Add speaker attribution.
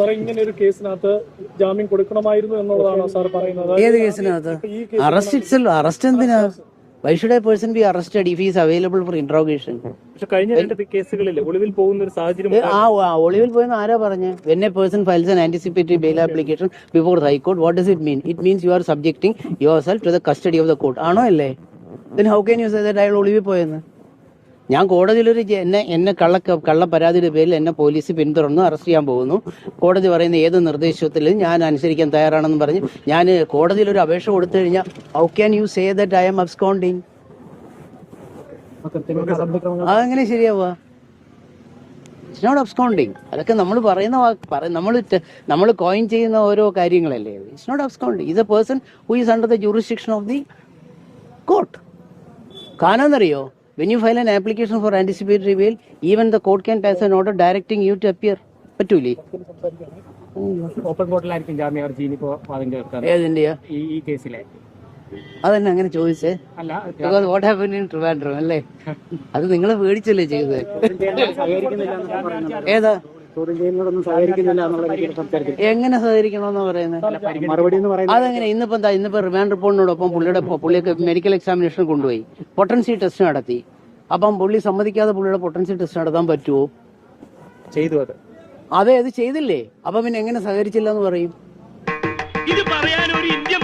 Speaker 1: സാറേ ഇങ്ങനെ ഒരു കേസിനകത്ത് ജാമ്യം കൊടുക്കണമായിരുന്നു എന്നുള്ളതാണോ സാർ പറയുന്നത്?
Speaker 2: ഏത് കേസിനകത്ത്? അറസ്റ്റ് എന്തിനാ? Why should a person be arrested if he is available for interrogation?
Speaker 1: പക്ഷെ കഴിഞ്ഞ രണ്ട് കേസുകളിൽ ഒളിവിൽ പോകുന്ന ഒരു സാഹചര്യം
Speaker 2: ഒളിവിൽ പോയെന്ന് ആരാ പറഞ്ഞ? When a person files an anticipatory bail application before the High Court, what does it mean? It means you are subjecting yourself to the custody of the court. ആണോ അല്ലേ? Then how can you say that അയാൾ ഒളിവിൽ പോയെന്ന്? ഞാൻ കോടതിയിലൊരു എന്നെ കള്ള പരാതിയുടെ പേരിൽ എന്നെ പോലീസ് പിന്തുടർന്ന് അറസ്റ്റ് ചെയ്യാൻ പോകുന്നു. കോടതി പറയുന്ന ഏത് നിർദ്ദേശത്തിലും ഞാൻ അനുസരിക്കാൻ തയ്യാറാണെന്ന് പറഞ്ഞ് ഞാൻ കോടതിയിലൊരു അപേക്ഷ കൊടുത്തു കഴിഞ്ഞാൽ how can you say that I am absconding? അതെങ്ങനെ ശരിയാവുക? It's not absconding. അതൊക്കെ നമ്മൾ പറയുന്ന നമ്മൾ കോയിൻ ചെയ്യുന്ന ഓരോ കാര്യങ്ങളല്ലേ. It's not absconding. Is a person who is under the jurisdiction of the court. കാനോന്നറിയോ? When you file an application for anticipatory bail, even the court can pass an order directing you to appear. പറ്റൂലേ?
Speaker 1: Open കോർട്ടിലായിരിക്കും ജാമ്യം ഹർജി വാദം കേൾക്കാൻ.
Speaker 2: ഏതിന്റെയാ
Speaker 1: ഈ കേസിലെ?
Speaker 2: അതന്നെ അങ്ങനെ ചോദിച്ചേ?
Speaker 1: അല്ല,
Speaker 2: വാട്ട് ഹാപ്പൻ ഇൻ ട്രിവാൻഡ്രം അല്ലേ? അത് നിങ്ങളെ പേടിച്ചല്ലേ ചെയ്തത്? ഏതാ എങ്ങനെ സഹകരിക്കണമെന്ന് പറയുന്നത്? അതെങ്ങനെ? ഇന്നിപ്പോ റിമാൻഡ് റിപ്പോർട്ടിനോടൊപ്പം പുള്ളിയൊക്കെ മെഡിക്കൽ എക്സാമിനേഷൻ കൊണ്ടുപോയി പൊട്ടൻസി ടെസ്റ്റ് നടത്തി. അപ്പം പുള്ളി സമ്മതിക്കാതെ പുള്ളിയുടെ പൊട്ടൻസി ടെസ്റ്റ് നടത്താൻ പറ്റുമോ?
Speaker 1: ചെയ്തു.
Speaker 2: അതെ, അത് ചെയ്തില്ലേ? അപ്പൊ പിന്നെ എങ്ങനെ സഹകരിച്ചില്ല എന്ന് പറയും?
Speaker 3: ഇത് പറയാൻ ഒരു ഇന്ത്യൻ